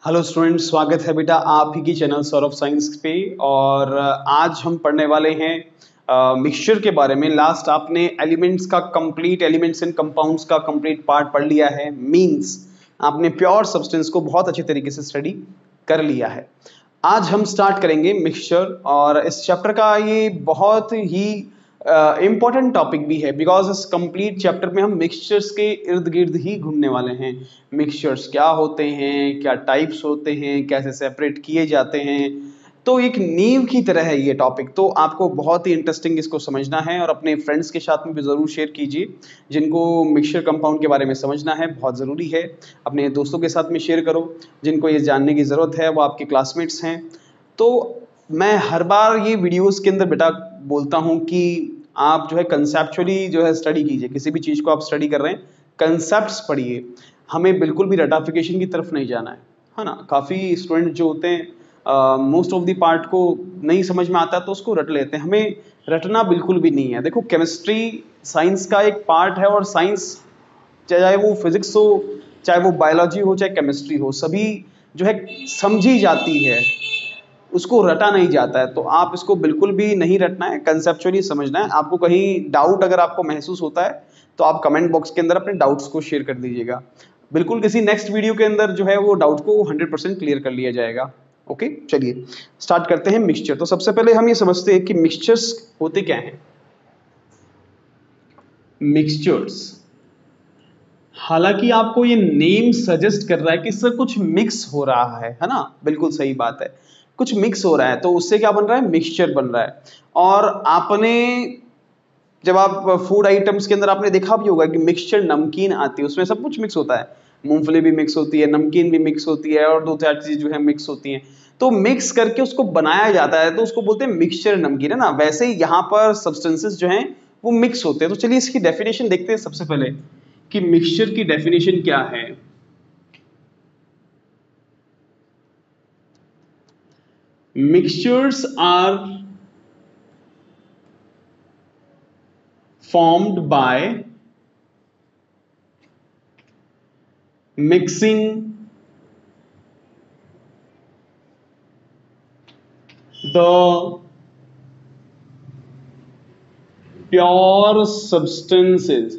Hello students, स्वागत है बेटा आप ही की चैनल सौरभ साइंस पे। और आज हम पढ़ने वाले हैं मिक्सचर के बारे में। लास्ट आपने एलिमेंट्स का कंप्लीट, एलिमेंट्स एंड कंपाउंड्स का कंप्लीट पार्ट पढ़ लिया है। मींस आपने प्योर सब्सटेंस को बहुत अच्छे तरीके से स्टडी कर लिया है। आज हम स्टार्ट करेंगे मिक्सचर, और इस चैप्टर का ये बहुत ही इम्पॉर्टेंट टॉपिक भी है, बिकॉज इस कंप्लीट चैप्टर में हम मिक्सचर्स के इर्द गिर्द ही घूमने वाले हैं। मिक्सचर्स क्या होते हैं, क्या टाइप्स होते हैं, कैसे सेपरेट किए जाते हैं। तो एक नींव की तरह है ये टॉपिक, तो आपको बहुत ही इंटरेस्टिंग इसको समझना है और अपने फ्रेंड्स के साथ में भी ज़रूर शेयर कीजिए जिनको मिक्सचर कंपाउंड के बारे में समझना है। बहुत ज़रूरी है, अपने दोस्तों के साथ में शेयर करो जिनको ये जानने की ज़रूरत है, वो आपके क्लासमेट्स हैं। तो मैं हर बार ये वीडियोस के अंदर बेटा बोलता हूँ कि आप जो है कंसेप्चुअली जो है स्टडी कीजिए। किसी भी चीज़ को आप स्टडी कर रहे हैं, कंसेप्ट्स पढ़िए, हमें बिल्कुल भी रटाफिकेशन की तरफ नहीं जाना है ना। काफ़ी स्टूडेंट जो होते हैं मोस्ट ऑफ द पार्ट को नहीं समझ में आता तो उसको रट लेते हैं। हमें रटना बिल्कुल भी नहीं है। देखो, केमिस्ट्री साइंस का एक पार्ट है, और साइंस चाहे वो फिजिक्स हो, चाहे वो बायोलॉजी हो, चाहे केमिस्ट्री हो, सभी जो है समझी जाती है, उसको रटा नहीं जाता है। तो आप इसको बिल्कुल भी नहीं रटना है, कंसेप्चुअली समझना है। आपको कहीं डाउट अगर आपको महसूस होता है तो आप कमेंट बॉक्स के अंदर अपने डाउट्स को शेयर कर दीजिएगा। बिल्कुल किसी नेक्स्ट वीडियो के अंदर जो है वो डाउट को 100% क्लियर कर लिया जाएगा। ओके, चलिए स्टार्ट करते हैं मिक्सचर। तो सबसे पहले हम ये समझते हैं कि मिक्सचर्स होते क्या हैं। मिक्सचर्स, हालांकि आपको ये नेम सजेस्ट कर रहा है कि सर कुछ मिक्स हो रहा है ना। बिल्कुल सही बात है, कुछ मिक्स हो रहा है तो उससे क्या बन रहा है, मिक्सचर बन रहा है। और आपने जब आप फूड आइटम्स के अंदर आपने देखा भी होगा कि मिक्सचर नमकीन आती है, उसमें सब कुछ मिक्स होता है। मूंगफली भी मिक्स होती है, नमकीन भी मिक्स होती है, और दो चार चीज जो है मिक्स होती हैं। तो मिक्स करके उसको बनाया जाता है, तो उसको बोलते हैं मिक्सचर नमकीन, है ना। वैसे ही यहाँ पर सब्सटेंसेस जो हैं वो मिक्स होते हैं। तो चलिए इसकी डेफिनेशन देखते हैं सबसे पहले कि मिक्सचर की डेफिनेशन क्या है। Mixtures are formed by mixing the pure substances,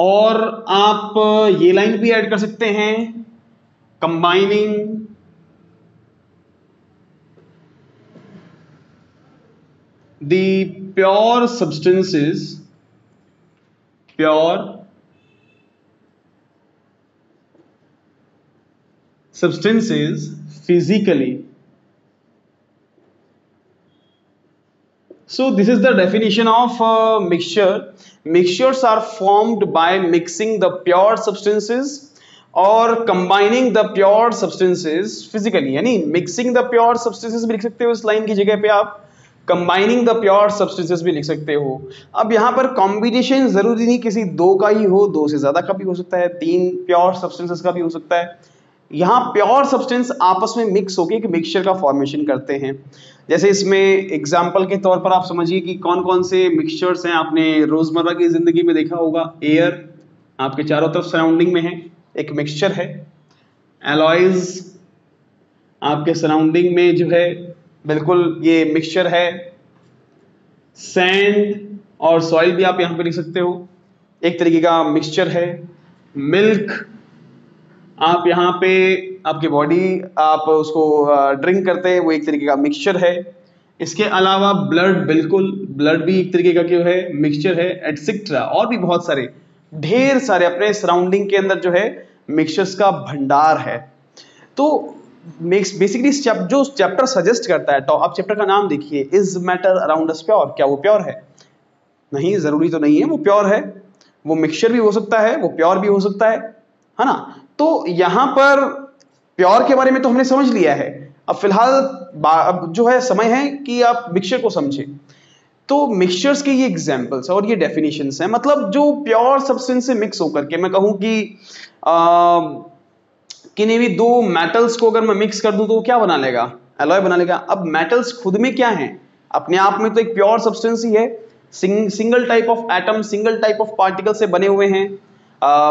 और आप ये लाइन भी ऐड कर सकते हैं, combining the pure substances physically. So this is the definition of mixture. Mixtures are formed by mixing the pure substances और combining the pure substances physically। यानी mixing the pure substances भी लिख सकते हो इस लाइन की जगह पे, आप combining the pure substances भी लिख सकते हो। अब यहाँ पर कॉम्बिनेशन जरूरी नहीं किसी दो का ही हो, दो से ज्यादा का भी हो सकता है, तीन प्योर सब्सटेंसेस का भी हो सकता है। यहाँ प्योर सब्सटेंस आपस में मिक्स होकर एक मिक्सचर का फॉर्मेशन करते हैं। जैसे इसमें एग्जाम्पल के तौर पर आप समझिए कि कौन कौन से मिक्सचर्स हैं। आपने रोजमर्रा की जिंदगी में देखा होगा, एयर आपके चारों तरफ सराउंडिंग में है, एक मिक्सचर है। एलॉयज आपके सराउंडिंग में जो है बिल्कुल ये मिक्सचर है। सैंड और सॉइल भी आप यहाँ पे लिख सकते हो, एक तरीके का मिक्सचर है। मिल्क आप यहाँ पे आपकी बॉडी आप उसको ड्रिंक करते हैं, वो एक तरीके का मिक्सचर है। इसके अलावा ब्लड, बिल्कुल ब्लड भी एक तरीके का क्यों है, मिक्सचर है, एटसेट्रा। और भी बहुत सारे, ढेर सारे अपने सराउंडिंग के अंदर जो है मिक्सचर्स का भंडार है। तो बेसिकली जो चैप्टर सजेस्ट करता है, तो आप चैप्टर का नाम देखिए, is matter around us pure. क्या वो प्योर है? नहीं, जरूरी तो नहीं है वो प्योर है। वो मिक्सचर भी हो सकता है, वो प्योर भी हो सकता है ना। तो यहां पर प्योर के बारे में तो हमने समझ लिया है। अब फिलहाल अब जो है समय है कि आप मिक्सचर को समझें। तो मिक्सचर्स के ये एग्जांपल्स और ये डेफिनेशंस हैं, मतलब जो प्योर सब्सटेंस से मिक्स होकर के, मैं कहूं कि किन्हीं भी दो मेटल्स को अगर मैं मिक्स कर दूं तो वो क्या बना लेगा, एलॉय बना लेगा। अब मेटल्स खुद में क्या है, अपने आप में तो एक प्योर सब्सटेंस ही है। Single type of atom, single type of particle से बने हुए हैं।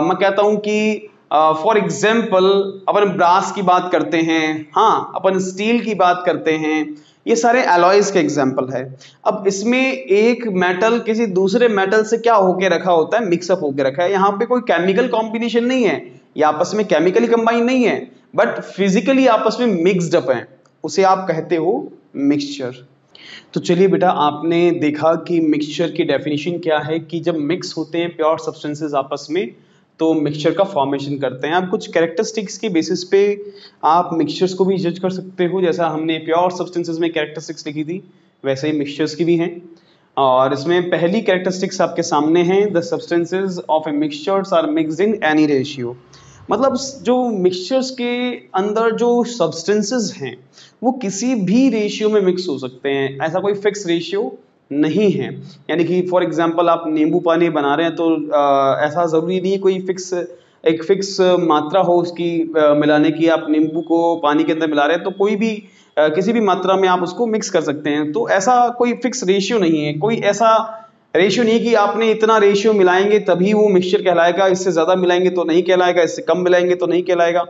मैं कहता हूं कि फॉर एग्जाम्पल अपन ब्रास की बात करते हैं, हाँ अपन स्टील की बात करते हैं, ये सारे अलॉयज के एग्जाम्पल है। अब इसमें एक मेटल किसी दूसरे मेटल से क्या होके रखा होता है, मिक्सअप होके रखा है। यहाँ पे कोई केमिकल कॉम्बिनेशन नहीं है, ये आपस में केमिकली कंबाइन नहीं है, बट फिजिकली आपस में मिक्सड अप है, उसे आप कहते हो मिक्सचर। तो चलिए बेटा, आपने देखा कि मिक्सचर की डेफिनेशन क्या है, कि जब मिक्स होते हैं प्योर सब्सटेंसेस आपस में तो मिक्सचर का फॉर्मेशन करते हैं। आप कुछ कैरेक्टरिस्टिक्स के बेसिस पे आप मिक्सचर्स को भी जज कर सकते हो, जैसा हमने प्योर सब्सटेंसेस में कैरेक्टरिस्टिक्स लिखी थी वैसे ही मिक्सचर्स की भी हैं। और इसमें पहली कैरेक्टरिस्टिक्स आपके सामने हैं, the substances of a mixtures are mixed in any ratio. मतलब जो मिक्सचर्स के अंदर जो सब्सटेंसेस हैं वो किसी भी रेशियो में मिक्स हो सकते हैं, ऐसा कोई फिक्स रेशियो नहीं है। यानी कि फॉर एग्जांपल आप नींबू पानी बना रहे हैं तो ऐसा ज़रूरी नहीं कोई एक फिक्स मात्रा हो उसकी मिलाने की। आप नींबू को पानी के अंदर मिला रहे हैं तो कोई भी किसी भी मात्रा में आप उसको मिक्स कर सकते हैं, तो ऐसा कोई फिक्स रेशियो नहीं है, कोई ऐसा रेशियो नहीं कि आपने इतना रेशियो मिलाएंगे तभी वो मिक्सचर कहलाएगा, इससे ज़्यादा मिलाएंगे तो नहीं कहलाएगा, इससे कम मिलाएंगे तो नहीं कहलाएगा।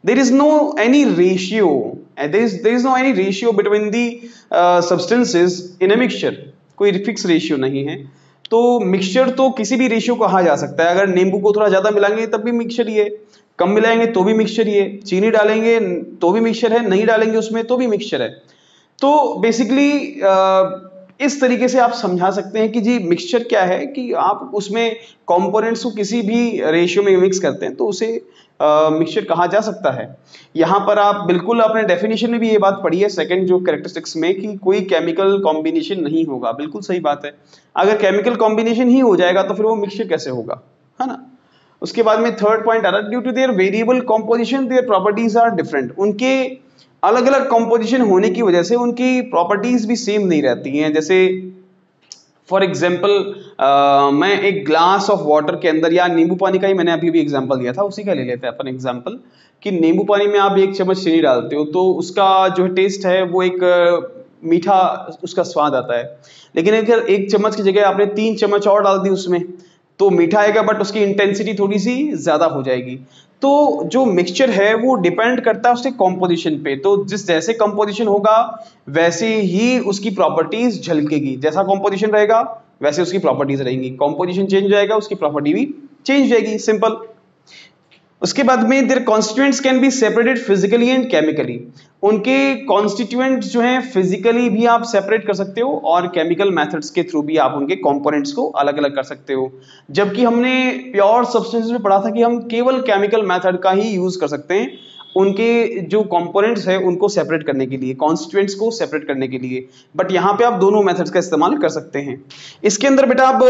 There is no any ratio, there is no any ratio between the substances in a mixture, कोई फिक्स रेशियो नहीं है। तो मिक्सचर तो किसी भी रेशियो को कहा जा सकता है। अगर नींबू को थोड़ा ज्यादा मिलाएंगे तब भी मिक्सचर ही है, कम मिलाएंगे तो भी मिक्सचर ही है, चीनी डालेंगे तो भी मिक्सचर है, नहीं डालेंगे उसमें तो भी मिक्सचर है। तो बेसिकली इस तरीके से आप समझा सकते हैं कि जी मिक्सचर क्या है, कि आप उसमें कंपोनेंट्स को किसी भी रेशियो में मिक्स करते हैं तो उसे मिक्सचर कहा जा सकता है। यहाँ पर आप बिल्कुल अपने डेफिनेशन में भी ये बात पढ़ी है सेकंड जो कैरेक्टरिस्टिक्स में, कि कोई केमिकल कॉम्बिनेशन नहीं होगा। बिल्कुल सही बात है, अगर केमिकल कॉम्बिनेशन ही हो जाएगा तो फिर वो मिक्सचर कैसे होगा, है ना। उसके बाद में थर्ड पॉइंट आ रहा है, due to their variable composition their properties are different. उनके अलग अलग कॉम्पोजिशन होने की वजह से उनकी प्रॉपर्टीज भी सेम नहीं रहती हैं। जैसे फॉर एग्जाम्पल मैं एक ग्लास ऑफ वाटर के अंदर, या नींबू पानी का ही मैंने अभी भी एग्जाम्पल दिया था, उसी का ले लेते हैं अपन एग्जाम्पल, कि नींबू पानी में आप 1 चम्मच चीनी डालते हो तो उसका जो टेस्ट है वो एक मीठा उसका स्वाद आता है। लेकिन अगर 1 चम्मच की जगह आपने 3 चम्मच और डाल दी उसमें तो मीठा आएगा, बट उसकी इंटेंसिटी थोड़ी सी ज्यादा हो जाएगी। तो जो मिक्सचर है वो डिपेंड करता है उसके कॉम्पोजिशन पे, तो जिस जैसे कॉम्पोजिशन होगा वैसे ही उसकी प्रॉपर्टीज झलकेगी, जैसा कॉम्पोजिशन रहेगा वैसे उसकी प्रॉपर्टीज रहेंगी, कॉम्पोजिशन चेंज हो जाएगा उसकी प्रॉपर्टी भी चेंज हो जाएगी, सिंपल। उसके बाद में their constituents can be separated physically and chemically. उनके कॉन्स्टिट्यूएंट्स जो हैं फिजिकली भी आप सेपरेट कर सकते हो और केमिकल मेथड्स के थ्रू भी आप उनके कंपोनेंट्स को अलग अलग कर सकते हो। जबकि हमने प्योर सब्सटेंसेस में पढ़ा था कि हम केवल केमिकल मेथड का ही यूज कर सकते हैं उनके जो कंपोनेंट्स है उनको सेपरेट करने के लिए, कॉन्स्टिट्यूएंट्स को सेपरेट करने के लिए। बट यहाँ पे आप दोनों मेथड्स का इस्तेमाल कर सकते हैं। इसके अंदर बेटा आप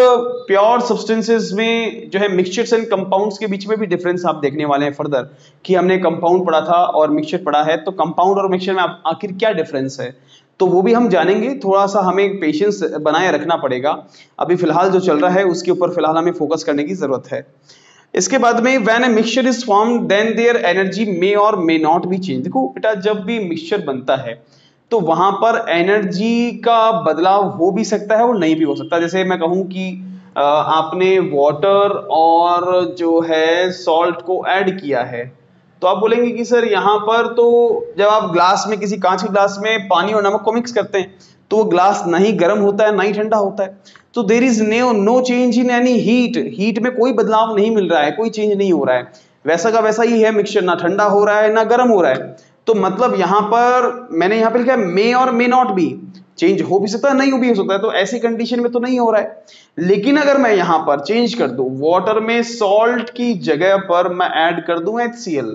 प्योर सब्सटेंसेस में जो है मिक्सचर्स एंड कंपाउंड्स के बीच में भी डिफरेंस आप देखने वाले हैं फर्दर, कि हमने कंपाउंड पढ़ा था और मिक्सचर पढ़ा है, तो कंपाउंड और मिक्सचर में आखिर क्या डिफरेंस है तो वो भी हम जानेंगे। थोड़ा सा हमें पेशेंस बनाए रखना पड़ेगा, अभी फिलहाल जो चल रहा है उसके ऊपर फिलहाल हमें फोकस करने की जरूरत है। इसके बाद में when a mixture is formed then there energy may or may not be change. देखो बेटा, जब भी मिक्सचर बनता है तो वहां पर एनर्जी का बदलाव हो भी सकता है और नहीं भी हो सकता। जैसे मैं कहूं कि आपने वाटर और जो है सॉल्ट को ऐड किया है, तो आप बोलेंगे कि सर यहाँ पर तो जब आप ग्लास में, किसी कांच के ग्लास में पानी और नमक को मिक्स करते हैं तो वो ग्लास ना ही गर्म होता है ना ही ठंडा होता है, तो there is no change in any heat में कोई बदलाव नहीं मिल रहा है, कोई चेंज नहीं हो रहा है, वैसा का वैसा ही है मिक्सचर, ना ठंडा हो रहा है ना गर्म हो रहा है। तो मतलब यहाँ पर मैंने यहाँ पे लिखा है मे or may not be, change हो भी सकता है नहीं हो भी हो सकता है, तो ऐसी कंडीशन में तो नहीं हो रहा है। लेकिन अगर मैं यहाँ पर चेंज कर दूं, वाटर में सॉल्ट की जगह पर मैं ऐड कर दूं HCl,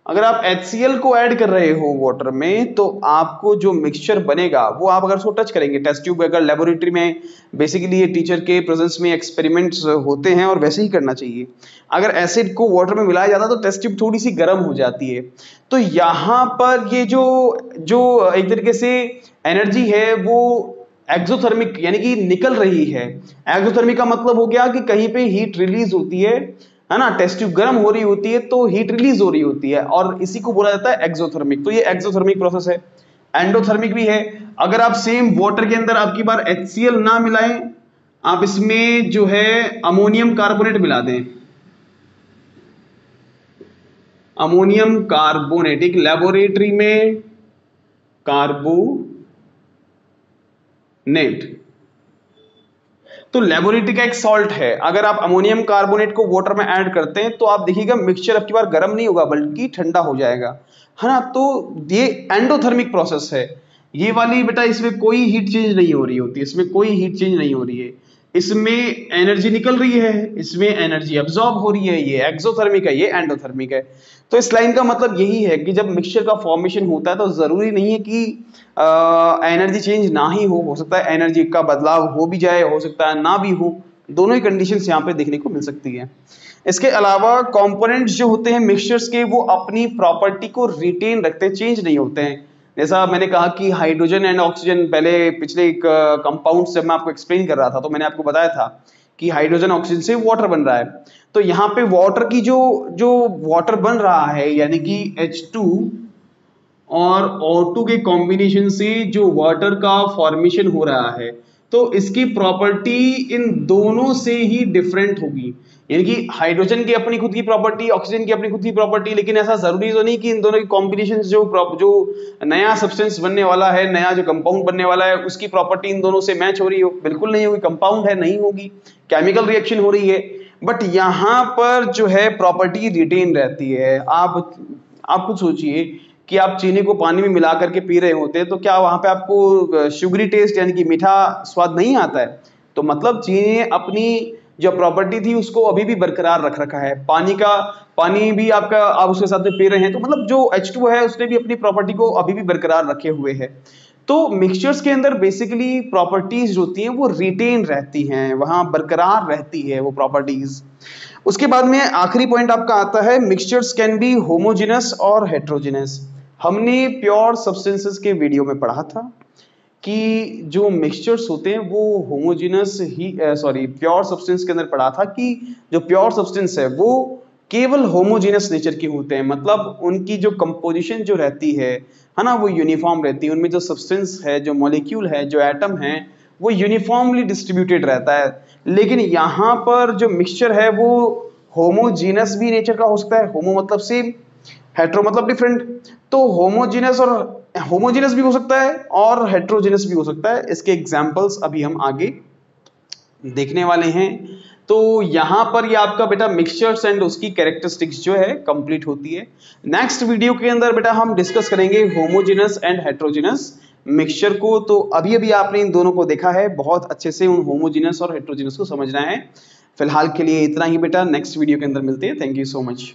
अगर आप HCl को ऐड कर रहे हो वाटर में तो आपको जो मिक्सचर बनेगा वो आप अगर उसको टच करेंगे, टेस्ट ट्यूब अगर लेबोरेटरी में, बेसिकली ये टीचर के प्रेजेंस में एक्सपेरिमेंट्स होते हैं और वैसे ही करना चाहिए। अगर एसिड को वाटर में मिलाया जाता है तो टेस्ट ट्यूब थोड़ी सी गर्म हो जाती है। तो यहाँ पर ये जो एक तरीके से एनर्जी है वो एक्सोथर्मिक यानी कि निकल रही है। एक्सोथर्मिक का मतलब हो गया कि कहीं पे हीट रिलीज होती है ना, टेस्ट ट्यूब गर्म हो रही होती है तो हीट रिलीज हो रही होती है, और इसी को बोला जाता है एक्सोथर्मिक। तो ये एक्सोथर्मिक प्रोसेस है। एंडोथर्मिक भी है, अगर आप सेम वाटर के अंदर आपकी बार HCl ना मिलाएं, आप इसमें जो है अमोनियम कार्बोनेट मिला दें, अमोनियम कार्बोनेट, एक लेबोरेटरी में कार्बोनेट, तो लेबोरेटरी का एक सॉल्ट है। अगर आप अमोनियम कार्बोनेट को वाटर में ऐड करते हैं तो आप देखिएगा मिक्सचर अब की बार गर्म नहीं होगा बल्कि ठंडा हो जाएगा, है ना। तो ये एंडोथर्मिक प्रोसेस है। ये वाली बेटा इसमें कोई हीट चेंज नहीं हो रही होती, इसमें कोई हीट चेंज नहीं हो रही है, इसमें एनर्जी निकल रही है, इसमें एनर्जी अब्सॉर्ब हो रही है। ये एक्सोथर्मिक है, ये एंडोथर्मिक है। तो इस लाइन का मतलब यही है कि जब मिक्सचर का फॉर्मेशन होता है तो जरूरी नहीं है कि एनर्जी चेंज ना ही हो सकता है एनर्जी का बदलाव हो भी जाए, हो सकता है ना भी हो, दोनों ही कंडीशंस यहाँ पे देखने को मिल सकती है। इसके अलावा कंपोनेंट्स जो होते हैं मिक्सचर्स के वो अपनी प्रॉपर्टी को रिटेन रखते हैं, चेंज नहीं होते हैं। जैसा मैंने कहा कि हाइड्रोजन एंड ऑक्सीजन, पहले पिछले एक कंपाउंड जब मैं आपको एक्सप्लेन कर रहा था तो मैंने आपको बताया था कि हाइड्रोजन ऑक्सीजन से वाटर बन रहा है। तो यहाँ पे वाटर की जो जो वाटर बन रहा है यानी कि H2 और O2 के कॉम्बिनेशन से जो वाटर का फॉर्मेशन हो रहा है तो इसकी प्रॉपर्टी इन दोनों से ही डिफरेंट होगी। यानी कि हाइड्रोजन की अपनी खुद की प्रॉपर्टी, ऑक्सीजन की अपनी खुद की प्रॉपर्टी, लेकिन ऐसा जरूरी तो नहीं कि इन दोनों की कॉम्बिनेशन जो नया सब्सटेंस बनने वाला है, नया जो कंपाउंड बनने वाला है उसकी प्रॉपर्टी इन दोनों से मैच हो रही हो, बिल्कुल नहीं होगी। कंपाउंड है, नहीं होगी, केमिकल रिएक्शन हो रही है। बट यहाँ पर जो है प्रॉपर्टी रिटेन रहती है। आप खुद सोचिए कि आप चीनी को पानी में मिला करके पी रहे होते हैं तो क्या वहां पे आपको शुगरी टेस्ट यानी कि मीठा स्वाद नहीं आता है? तो मतलब चीनी ने अपनी जो प्रॉपर्टी थी उसको अभी भी बरकरार रख रखा है। पानी भी आपका आप उसके साथ में पी रहे हैं तो मतलब जो H2 है उसने भी अपनी प्रॉपर्टी को अभी भी बरकरार रखे हुए है। तो मिक्सचर्स के अंदर बेसिकली प्रॉपर्टीज जो होती हैं वो रिटेन रहती हैं, वहां बरकरार रहती है वो प्रॉपर्टीज। उसके बाद में आखिरी पॉइंट आपका आता है मिक्सचर्स कैन बी होमोजेनस और हेट्रोजेनस। हमने प्योर सब्सटेंसेस के वीडियो में पढ़ा था कि जो मिक्सचर्स होते हैं वो होमोजेनस ही प्योर सब्सटेंस के अंदर पढ़ा था कि जो प्योर सब्सटेंस है वो केवल होमोजेनस नेचर के होते हैं, मतलब उनकी जो कंपोजिशन जो रहती है ना, वो यूनिफॉर्म रहती है। उनमें जो सब्सटेंस है, जो मॉलिक्यूल है, जो एटम है वो यूनिफॉर्मली डिस्ट्रीब्यूटेड रहता है। लेकिन यहाँ पर जो मिक्सचर है वो होमोजेनस भी नेचर का हो सकता है। होमो मतलब सेम, हेट्रो मतलब डिफरेंट। तो होमोजेनस भी हो सकता है और हेट्रोजेनस भी हो सकता है। इसके एग्जांपल्स अभी हम आगे देखने वाले हैं। तो यहां पर ये आपका बेटा मिक्सचर्स एंड उसकी कैरेक्टरिस्टिक्स जो है कंप्लीट होती है। नेक्स्ट वीडियो के अंदर बेटा हम डिस्कस करेंगे होमोजेनस एंड हेट्रोजेनस मिक्सचर को। तो अभी आपने इन दोनों को देखा है, बहुत अच्छे से उन होमोजेनस और हेट्रोजेनस को समझना है। फिलहाल के लिए इतना ही बेटा, नेक्स्ट वीडियो के अंदर मिलते हैं। Thank you so much.